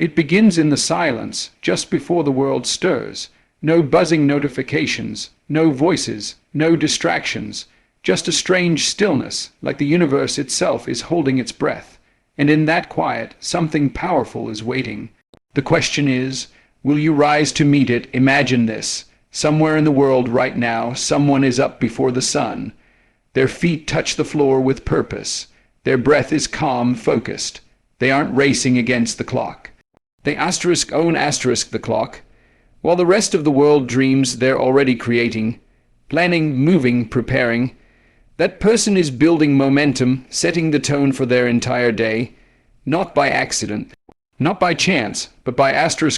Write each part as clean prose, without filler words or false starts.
It begins in the silence, just before the world stirs. No buzzing notifications, no voices, no distractions, just a strange stillness, like the universe itself is holding its breath. And in that quiet, something powerful is waiting. The question is, will you rise to meet it? Imagine this. Somewhere in the world right now, someone is up before the sun. Their feet touch the floor with purpose. Their breath is calm, focused. They aren't racing against the clock. They own the clock. While the rest of the world dreams, they're already creating, planning, moving, preparing. That person is building momentum, setting the tone for their entire day, not by accident, not by chance, but by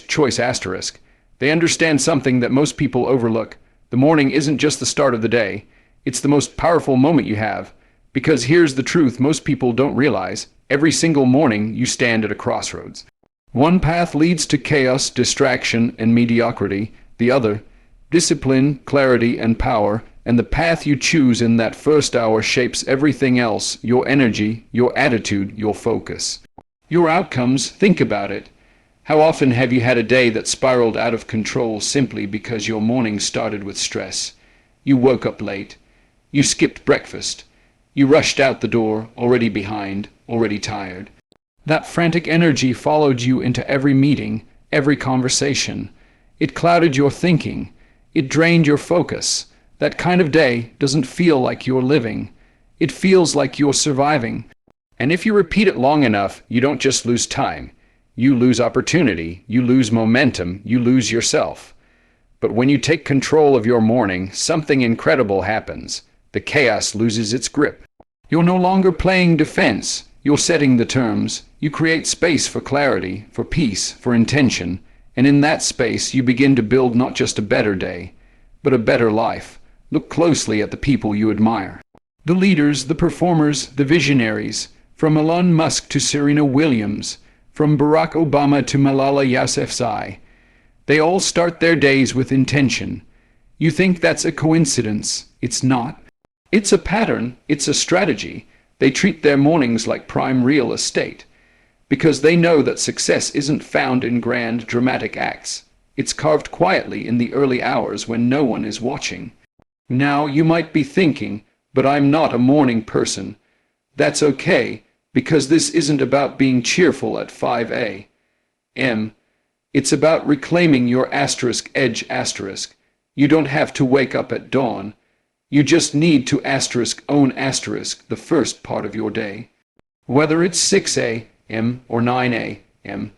choice. They understand something that most people overlook. The morning isn't just the start of the day. It's the most powerful moment you have. Because here's the truth most people don't realize. Every single morning you stand at a crossroads. One path leads to chaos, distraction, and mediocrity. The other, discipline, clarity, and power. And the path you choose in that first hour shapes everything else, your energy, your attitude, your focus. Your outcomes, think about it. How often have you had a day that spiraled out of control simply because your morning started with stress? You woke up late. You skipped breakfast. You rushed out the door, already behind, already tired. That frantic energy followed you into every meeting, every conversation. It clouded your thinking. It drained your focus. That kind of day doesn't feel like you're living. It feels like you're surviving. And if you repeat it long enough, you don't just lose time. You lose opportunity. You lose momentum. You lose yourself. But when you take control of your morning, something incredible happens. The chaos loses its grip. You're no longer playing defense. You're setting the terms. You create space for clarity, for peace, for intention. And in that space, you begin to build not just a better day, but a better life. Look closely at the people you admire. The leaders, the performers, the visionaries, from Elon Musk to Serena Williams, from Barack Obama to Malala Yousafzai. They all start their days with intention. You think that's a coincidence. It's not. It's a pattern. It's a strategy. They treat their mornings like prime real estate, because they know that success isn't found in grand, dramatic acts. It's carved quietly in the early hours when no one is watching. Now, you might be thinking, but I'm not a morning person. That's okay, because this isn't about being cheerful at 5 a.m. It's about reclaiming your edge. You don't have to wake up at dawn. You just need to own the first part of your day. Whether it's 6 a.m. or 9 a.m.,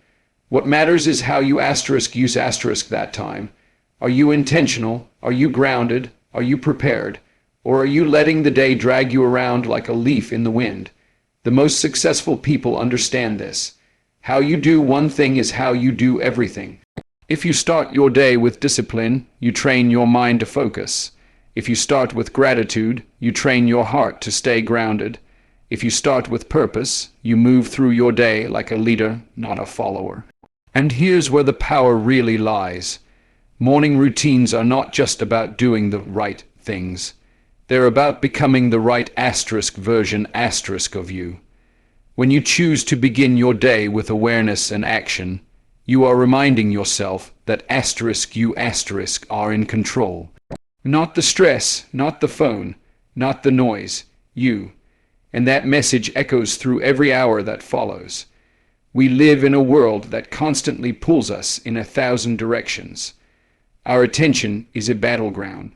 what matters is how you use that time. Are you intentional? Are you grounded? Are you prepared? Or are you letting the day drag you around like a leaf in the wind? The most successful people understand this. How you do one thing is how you do everything. If you start your day with discipline, you train your mind to focus. If you start with gratitude, you train your heart to stay grounded. If you start with purpose, you move through your day like a leader, not a follower. And here's where the power really lies. Morning routines are not just about doing the right things. They're about becoming the right version of you. When you choose to begin your day with awareness and action, you are reminding yourself that you are in control. Not the stress, not the phone, not the noise, you. And that message echoes through every hour that follows. We live in a world that constantly pulls us in 1,000 directions. Our attention is a battleground.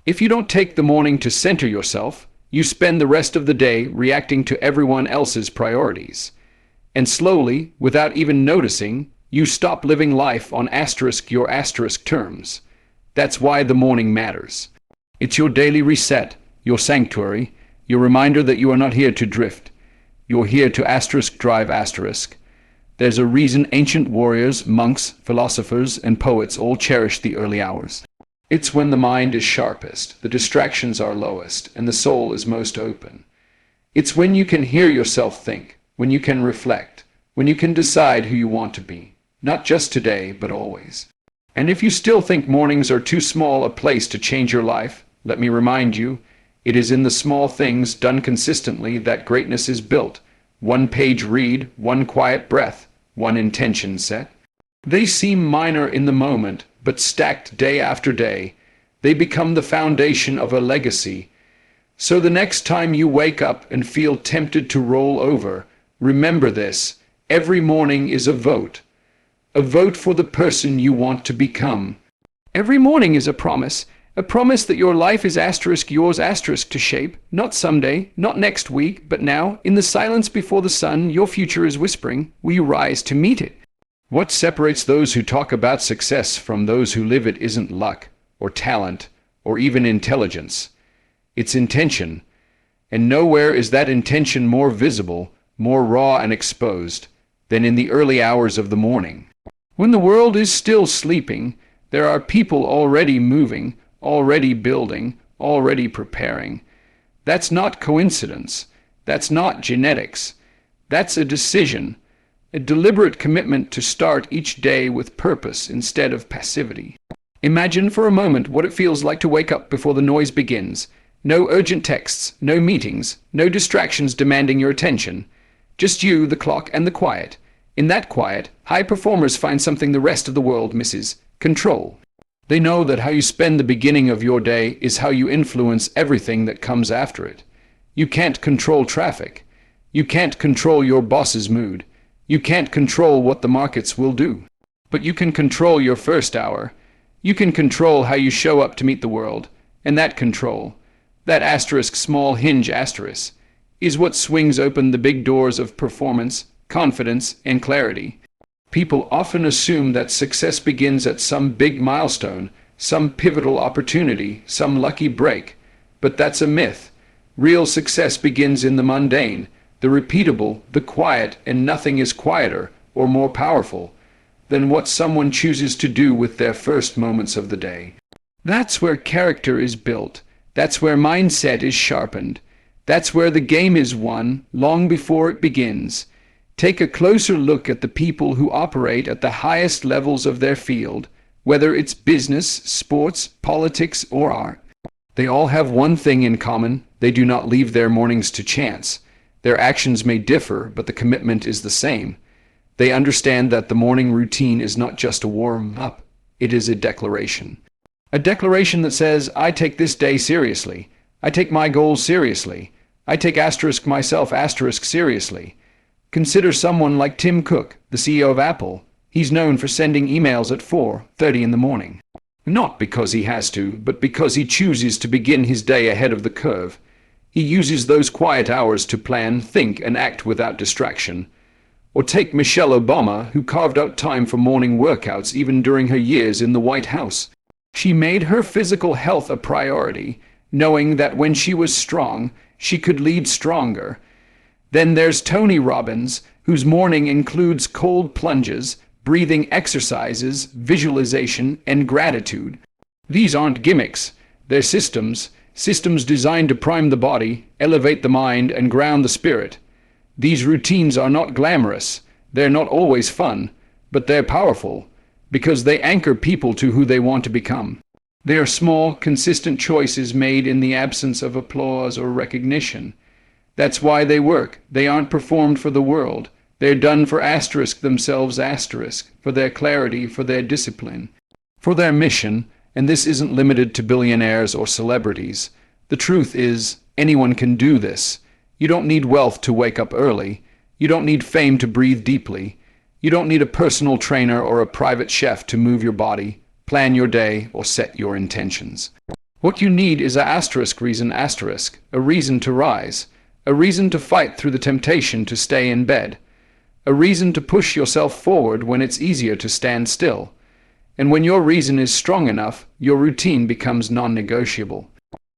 If you don't take the morning to center yourself, you spend the rest of the day reacting to everyone else's priorities. And slowly, without even noticing, you stop living life on your terms. That's why the morning matters. It's your daily reset, your sanctuary, your reminder that you are not here to drift. You're here to drive. There's a reason ancient warriors, monks, philosophers, and poets all cherish the early hours. It's when the mind is sharpest, the distractions are lowest, and the soul is most open. It's when you can hear yourself think, when you can reflect, when you can decide who you want to be, not just today, but always. And if you still think mornings are too small a place to change your life, let me remind you, it is in the small things done consistently that greatness is built. One page read, one quiet breath, one intention set. They seem minor in the moment, but stacked day after day, they become the foundation of a legacy. So the next time you wake up and feel tempted to roll over, remember this: every morning is a vote. A vote for the person you want to become. Every morning is a promise that your life is asterisk yours asterisk to shape, not someday, not next week, but now, in the silence before the sun, your future is whispering. Will you rise to meet it? What separates those who talk about success from those who live it isn't luck, or talent, or even intelligence. It's intention. And nowhere is that intention more visible, more raw and exposed, than in the early hours of the morning. When the world is still sleeping, there are people already moving, already building, already preparing. That's not coincidence. That's not genetics. That's a decision, a deliberate commitment to start each day with purpose instead of passivity. Imagine for a moment what it feels like to wake up before the noise begins. No urgent texts, no meetings, no distractions demanding your attention. Just you, the clock, and the quiet. In that quiet, high performers find something the rest of the world misses: control. They know that how you spend the beginning of your day is how you influence everything that comes after it. You can't control traffic. You can't control your boss's mood. You can't control what the markets will do. But you can control your first hour. You can control how you show up to meet the world. And that control, that asterisk small hinge asterisk, is what swings open the big doors of performance, confidence, and clarity. People often assume that success begins at some big milestone, some pivotal opportunity, some lucky break. But that's a myth. Real success begins in the mundane, the repeatable, the quiet, and nothing is quieter or more powerful than what someone chooses to do with their first moments of the day. That's where character is built. That's where mindset is sharpened. That's where the game is won long before it begins. Take a closer look at the people who operate at the highest levels of their field, whether it's business, sports, politics, or art. They all have one thing in common: they do not leave their mornings to chance. Their actions may differ, but the commitment is the same. They understand that the morning routine is not just a warm-up, it is a declaration. A declaration that says, I take this day seriously. I take my goals seriously. I take asterisk myself asterisk seriously. Consider someone like Tim Cook, the CEO of Apple. He's known for sending emails at 4:30 in the morning. Not because he has to, but because he chooses to begin his day ahead of the curve. He uses those quiet hours to plan, think, and act without distraction. Or take Michelle Obama, who carved out time for morning workouts even during her years in the White House. She made her physical health a priority, knowing that when she was strong, she could lead stronger. Then there's Tony Robbins, whose morning includes cold plunges, breathing exercises, visualization, and gratitude. These aren't gimmicks. They're systems designed to prime the body, elevate the mind, and ground the spirit. These routines are not glamorous. They're not always fun, but they're powerful, because they anchor people to who they want to become. They are small, consistent choices made in the absence of applause or recognition. That's why they work. They aren't performed for the world. They're done for asterisk themselves asterisk, for their clarity, for their discipline, for their mission. And this isn't limited to billionaires or celebrities. The truth is, anyone can do this. You don't need wealth to wake up early. You don't need fame to breathe deeply. You don't need a personal trainer or a private chef to move your body, plan your day, or set your intentions. What you need is a reason, a reason to rise, a reason to fight through the temptation to stay in bed, a reason to push yourself forward when it's easier to stand still. And when your reason is strong enough, your routine becomes non-negotiable.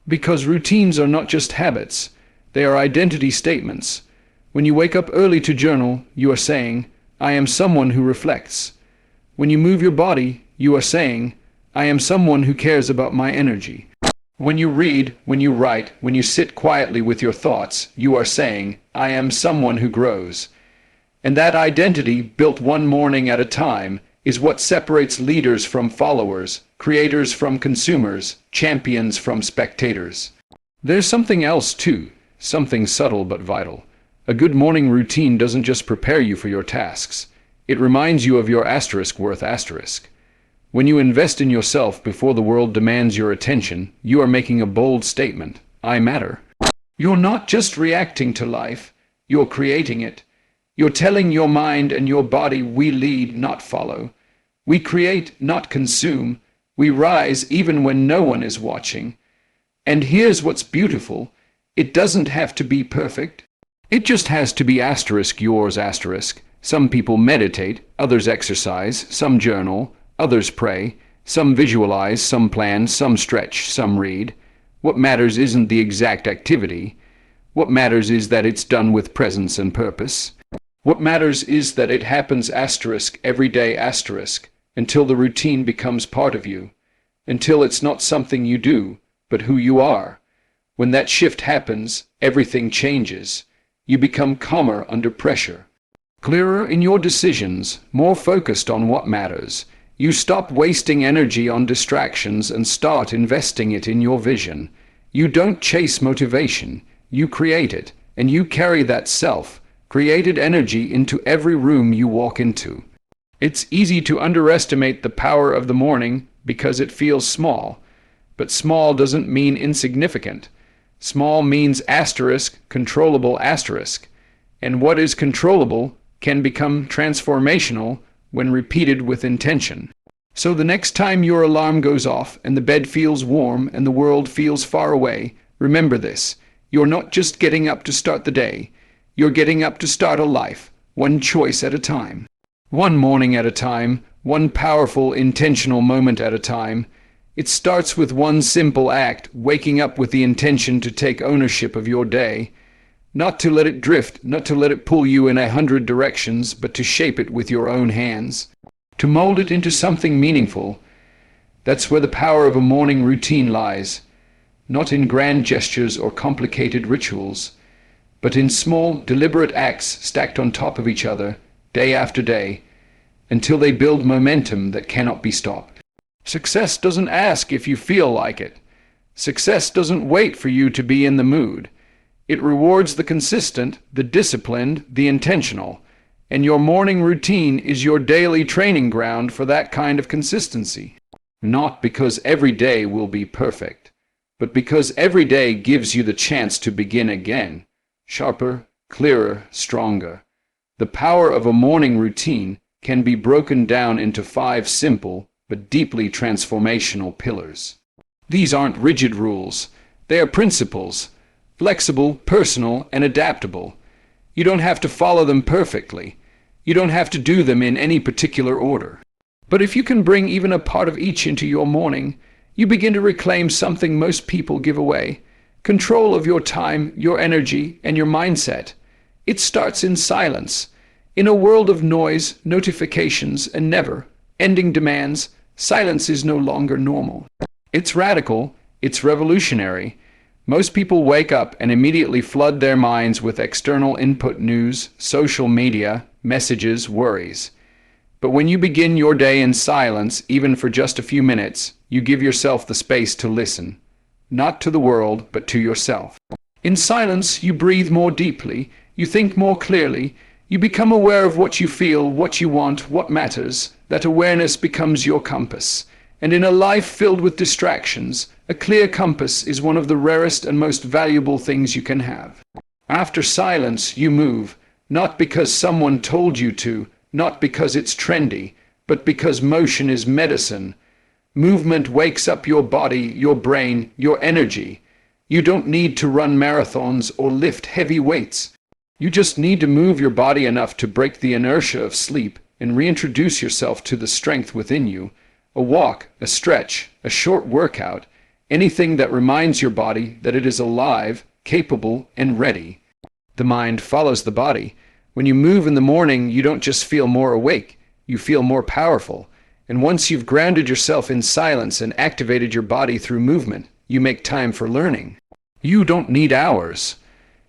Because routines are not just habits, they are identity statements. When you wake up early to journal, you are saying, I am someone who reflects. When you move your body, you are saying, I am someone who cares about my energy. When you read, when you write, when you sit quietly with your thoughts, you are saying, I am someone who grows. And that identity, built one morning at a time, is what separates leaders from followers, creators from consumers, champions from spectators. There's something else too, something subtle but vital. A good morning routine doesn't just prepare you for your tasks. It reminds you of your asterisk worth asterisk. When you invest in yourself before the world demands your attention, you are making a bold statement. I matter. You're not just reacting to life, you're creating it. You're telling your mind and your body, we lead, not follow. We create, not consume. We rise even when no one is watching. And here's what's beautiful. It doesn't have to be perfect. It just has to be asterisk yours asterisk. Some people meditate, others exercise, some journal, others pray, some visualize, some plan, some stretch, some read. What matters isn't the exact activity. What matters is that it's done with presence and purpose. What matters is that it happens asterisk every day asterisk until the routine becomes part of you, until it's not something you do, but who you are. When that shift happens, everything changes. You become calmer under pressure, clearer in your decisions, more focused on what matters. You stop wasting energy on distractions and start investing it in your vision. You don't chase motivation, you create it, and you carry that self-created energy into every room you walk into. It's easy to underestimate the power of the morning because it feels small, but small doesn't mean insignificant. Small means asterisk, controllable asterisk, and what is controllable can become transformational when repeated with intention. So the next time your alarm goes off and the bed feels warm and the world feels far away, remember this. You're not just getting up to start the day. You're getting up to start a life, one choice at a time. One morning at a time, one powerful, intentional moment at a time. It starts with one simple act, waking up with the intention to take ownership of your day. Not to let it drift, not to let it pull you in 100 directions, but to shape it with your own hands. To mold it into something meaningful. That's where the power of a morning routine lies. Not in grand gestures or complicated rituals, but in small, deliberate acts stacked on top of each other, day after day, until they build momentum that cannot be stopped. Success doesn't ask if you feel like it. Success doesn't wait for you to be in the mood. It rewards the consistent, the disciplined, the intentional. And your morning routine is your daily training ground for that kind of consistency. Not because every day will be perfect, but because every day gives you the chance to begin again. Sharper, clearer, stronger. The power of a morning routine can be broken down into 5 simple but deeply transformational pillars. These aren't rigid rules. They are principles, flexible, personal, and adaptable. You don't have to follow them perfectly. You don't have to do them in any particular order. But if you can bring even a part of each into your morning, you begin to reclaim something most people give away: control of your time, your energy, and your mindset. It starts in silence. In a world of noise, notifications, and never-ending demands, silence is no longer normal. It's radical, it's revolutionary. Most people wake up and immediately flood their minds with external input: news, social media, messages, worries. But when you begin your day in silence, even for just a few minutes, you give yourself the space to listen. Not to the world, but to yourself. In silence, you breathe more deeply, you think more clearly, you become aware of what you feel, what you want, what matters. That awareness becomes your compass. And in a life filled with distractions, a clear compass is one of the rarest and most valuable things you can have. After silence, you move, not because someone told you to, not because it's trendy, but because motion is medicine. Movement wakes up your body, your brain, your energy. You don't need to run marathons or lift heavy weights. You just need to move your body enough to break the inertia of sleep and reintroduce yourself to the strength within you. A walk, a stretch, a short workout, anything that reminds your body that it is alive, capable, and ready. The mind follows the body. When you move in the morning, you don't just feel more awake, you feel more powerful. And once you've grounded yourself in silence and activated your body through movement, you make time for learning. You don't need hours.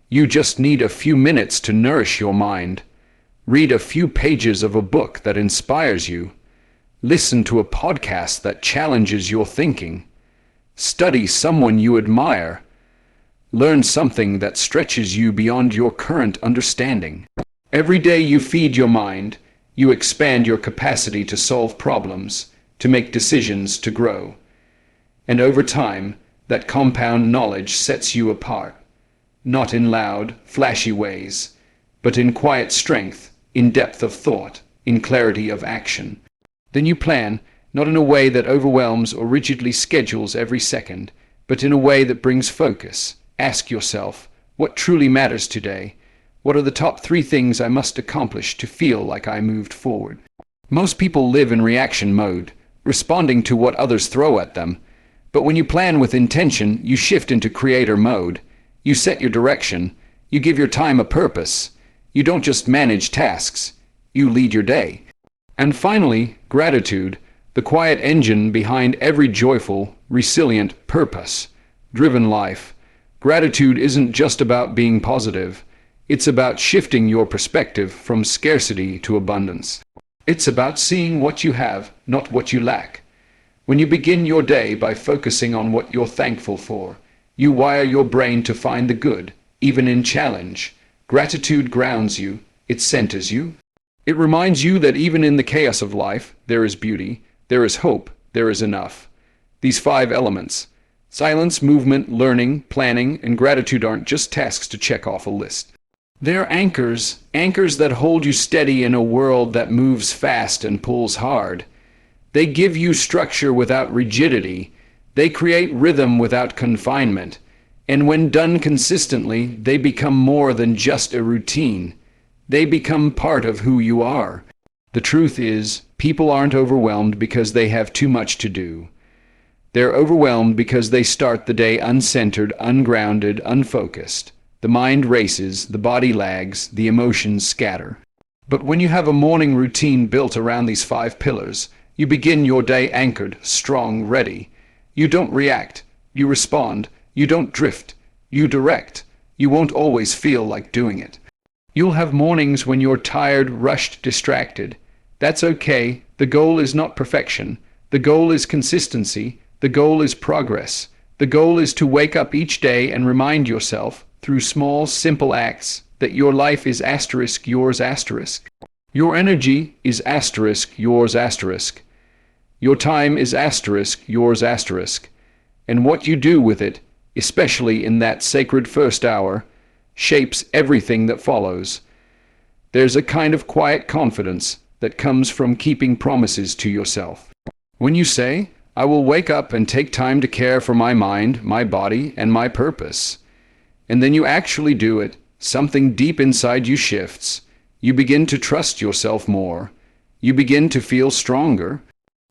You just need a few minutes to nourish your mind. Read a few pages of a book that inspires you. Listen to a podcast that challenges your thinking. Study someone you admire. Learn something that stretches you beyond your current understanding. Every day you feed your mind, You expand your capacity to solve problems, to make decisions, to grow. And over time, that compound knowledge sets you apart, not in loud, flashy ways, but in quiet strength, in depth of thought, in clarity of action. Then you plan, not in a way that overwhelms or rigidly schedules every second, but in a way that brings focus. Ask yourself, what truly matters today? What are the top 3 things I must accomplish to feel like I moved forward? Most people live in reaction mode, responding to what others throw at them. But when you plan with intention, you shift into creator mode. You set your direction. You give your time a purpose. You don't just manage tasks. You lead your day. And finally, gratitude, the quiet engine behind every joyful, resilient, purpose-driven life. Gratitude isn't just about being positive. It's about shifting your perspective from scarcity to abundance. It's about seeing what you have, not what you lack. When you begin your day by focusing on what you're thankful for, you wire your brain to find the good, even in challenge. Gratitude grounds you. It centers you. It reminds you that even in the chaos of life, there is beauty, there is hope, there is enough. These 5 elements, silence, movement, learning, planning, and gratitude aren't just tasks to check off a list. They're anchors that hold you steady in a world that moves fast and pulls hard. They give you structure without rigidity. They create rhythm without confinement. And when done consistently, they become more than just a routine. They become part of who you are. The truth is, people aren't overwhelmed because they have too much to do. They're overwhelmed because they start the day uncentered, ungrounded, unfocused. The mind races, the body lags, the emotions scatter. But when you have a morning routine built around these 5 pillars, you begin your day anchored, strong, ready. You don't react. You respond. You don't drift. You direct. You won't always feel like doing it. You'll have mornings when you're tired, rushed, distracted. That's okay. The goal is not perfection. The goal is consistency. The goal is progress. The goal is to wake up each day and remind yourself, through small, simple acts, that your life is * yours *. Your energy is * yours *. Your time is * yours *. And what you do with it, especially in that sacred first hour, shapes everything that follows. There's a kind of quiet confidence that comes from keeping promises to yourself. When you say, I will wake up and take time to care for my mind, my body, and my purpose, and then you actually do it, something deep inside you shifts. You begin to trust yourself more. You begin to feel stronger.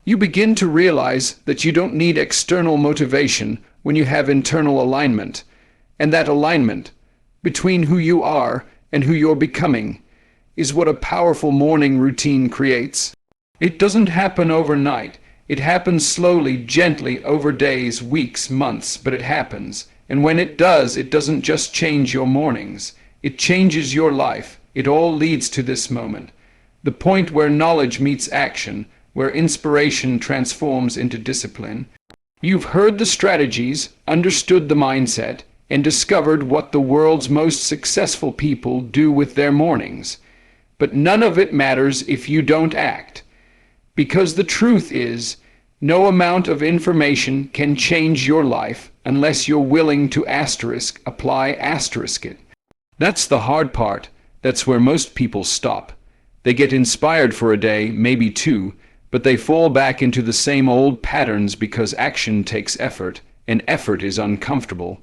You begin to realize that you don't need external motivation when you have internal alignment. And that alignment between who you are and who you're becoming is what a powerful morning routine creates. It doesn't happen overnight. It happens slowly, gently, over days, weeks, months, but it happens. And when it does, it doesn't just change your mornings. It changes your life. It all leads to this moment. The point where knowledge meets action, where inspiration transforms into discipline. You've heard the strategies, understood the mindset, and discovered what the world's most successful people do with their mornings. But none of it matters if you don't act. Because the truth is, no amount of information can change your life unless you're willing to apply it. That's the hard part. That's where most people stop. They get inspired for a day, maybe 2, but they fall back into the same old patterns because action takes effort, and effort is uncomfortable.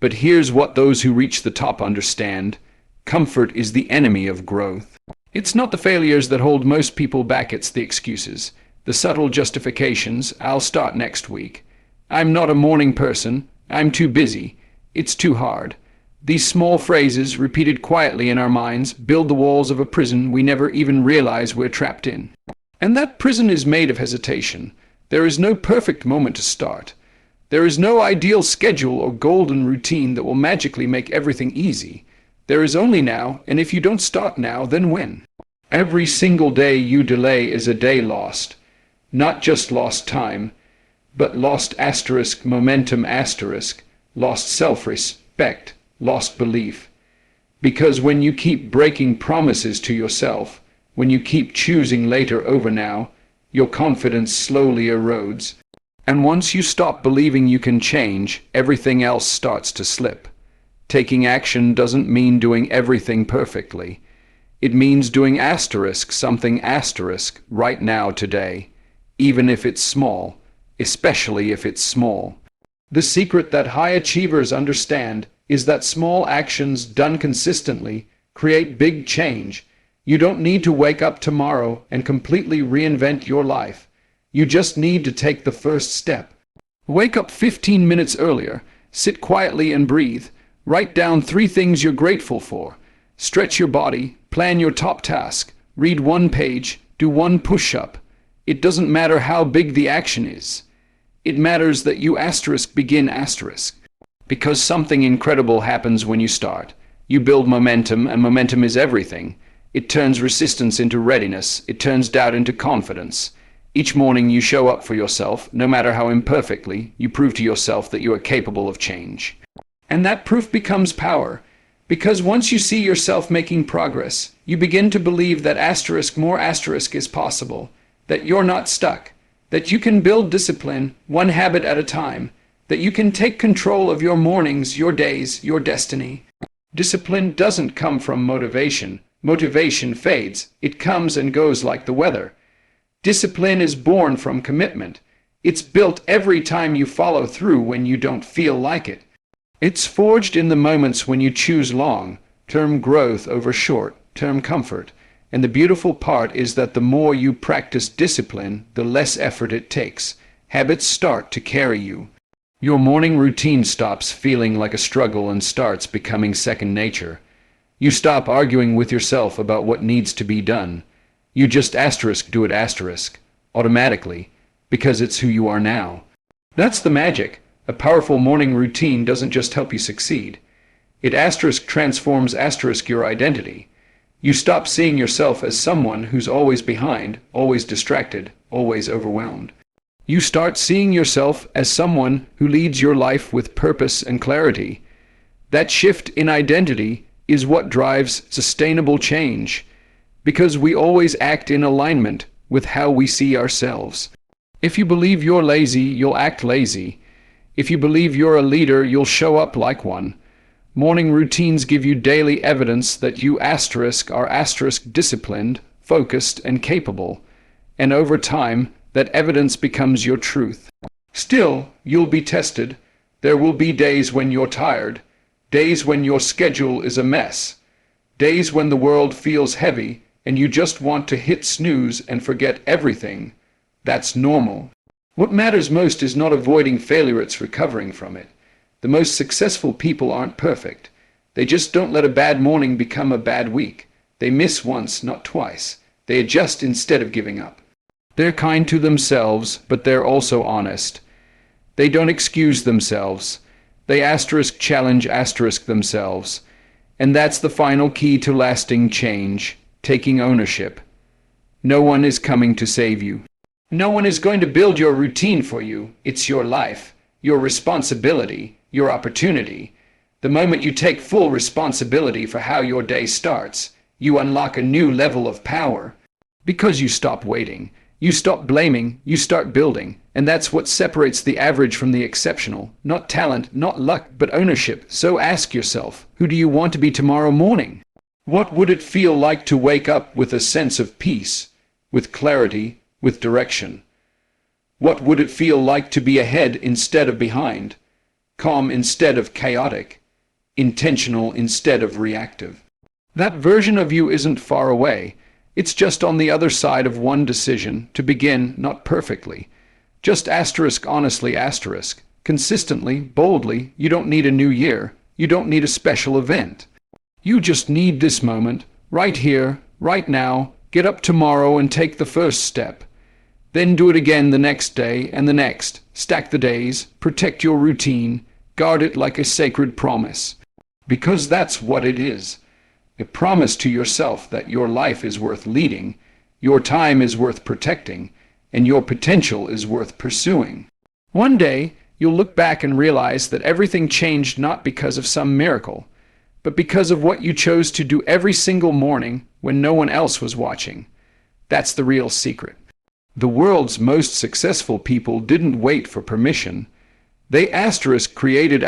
But here's what those who reach the top understand. Comfort is the enemy of growth. It's not the failures that hold most people back, it's the excuses. The subtle justifications, I'll start next week. I'm not a morning person. I'm too busy. It's too hard. These small phrases, repeated quietly in our minds, build the walls of a prison we never even realize we're trapped in. And that prison is made of hesitation. There is no perfect moment to start. There is no ideal schedule or golden routine that will magically make everything easy. There is only now, and if you don't start now, then when? Every single day you delay is a day lost. Not just lost time, but lost * momentum *, lost self-respect, lost belief. Because when you keep breaking promises to yourself, When you keep choosing later over now, your confidence slowly erodes. And once you stop believing you can change, everything else starts to slip. Taking action doesn't mean doing everything perfectly. It means doing something right now today, even if it's small, especially if it's small. The secret that high achievers understand is that small actions done consistently create big change. You don't need to wake up tomorrow and completely reinvent your life. You just need to take the first step. Wake up 15 minutes earlier, sit quietly and breathe. Write down 3 things you're grateful for. Stretch your body, plan your top task, read 1 page, do 1 push-up. It doesn't matter how big the action is. It matters that you begin. Because something incredible happens when you start. You build momentum, and momentum is everything. It turns resistance into readiness. It turns doubt into confidence. Each morning you show up for yourself, no matter how imperfectly. You prove to yourself that you are capable of change. And that proof becomes power. Because once you see yourself making progress, you begin to believe that more asterisk is possible. That you're not stuck. That you can build discipline, 1 habit at a time. That you can take control of your mornings, your days, your destiny. Discipline doesn't come from motivation. Motivation fades. It comes and goes like the weather. Discipline is born from commitment. It's built every time you follow through when you don't feel like it. It's forged in the moments when you choose long-term growth over short-term comfort. And the beautiful part is that the more you practice discipline, the less effort it takes. Habits start to carry you. Your morning routine stops feeling like a struggle and starts becoming second nature. You stop arguing with yourself about what needs to be done. You just do it automatically, because it's who you are now. That's the magic. A powerful morning routine doesn't just help you succeed. It transforms your identity. You stop seeing yourself as someone who's always behind, always distracted, always overwhelmed. You start seeing yourself as someone who leads your life with purpose and clarity. That shift in identity is what drives sustainable change, because we always act in alignment with how we see ourselves. If you believe you're lazy, you'll act lazy. If you believe you're a leader, you'll show up like one. Morning routines give you daily evidence that you are disciplined, focused, and capable. And over time, that evidence becomes your truth. Still, you'll be tested. There will be days when you're tired, days when your schedule is a mess, days when the world feels heavy and you just want to hit snooze and forget everything. That's normal. What matters most is not avoiding failure, it's recovering from it. The most successful people aren't perfect. They just don't let a bad morning become a bad week. They miss once, not twice. They adjust instead of giving up. They're kind to themselves, but they're also honest. They don't excuse themselves. They challenge themselves. And that's the final key to lasting change, taking ownership. No one is coming to save you. No one is going to build your routine for you. It's your life, your responsibility, your opportunity. The moment you take full responsibility for how your day starts, you unlock a new level of power. Because you stop waiting, you stop blaming, you start building. And that's what separates the average from the exceptional. Not talent, not luck, but ownership. So ask yourself, who do you want to be tomorrow morning? What would it feel like to wake up with a sense of peace, with clarity, with direction? What would it feel like to be ahead instead of behind? Calm instead of chaotic, intentional instead of reactive. That version of you isn't far away. It's just on the other side of one decision to begin, not perfectly. Just honestly, consistently, boldly. You don't need a new year. You don't need a special event. You just need this moment, right here, right now. Get up tomorrow and take the first step. Then do it again the next day and the next. Stack the days, protect your routine, guard it like a sacred promise. Because that's what it is. A promise to yourself that your life is worth leading, your time is worth protecting, and your potential is worth pursuing. One day, you'll look back and realize that everything changed not because of some miracle, but because of what you chose to do every single morning when no one else was watching. That's the real secret. The world's most successful people didn't wait for permission. They created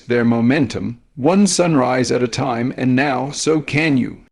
their momentum, one sunrise at a time, and now so can you.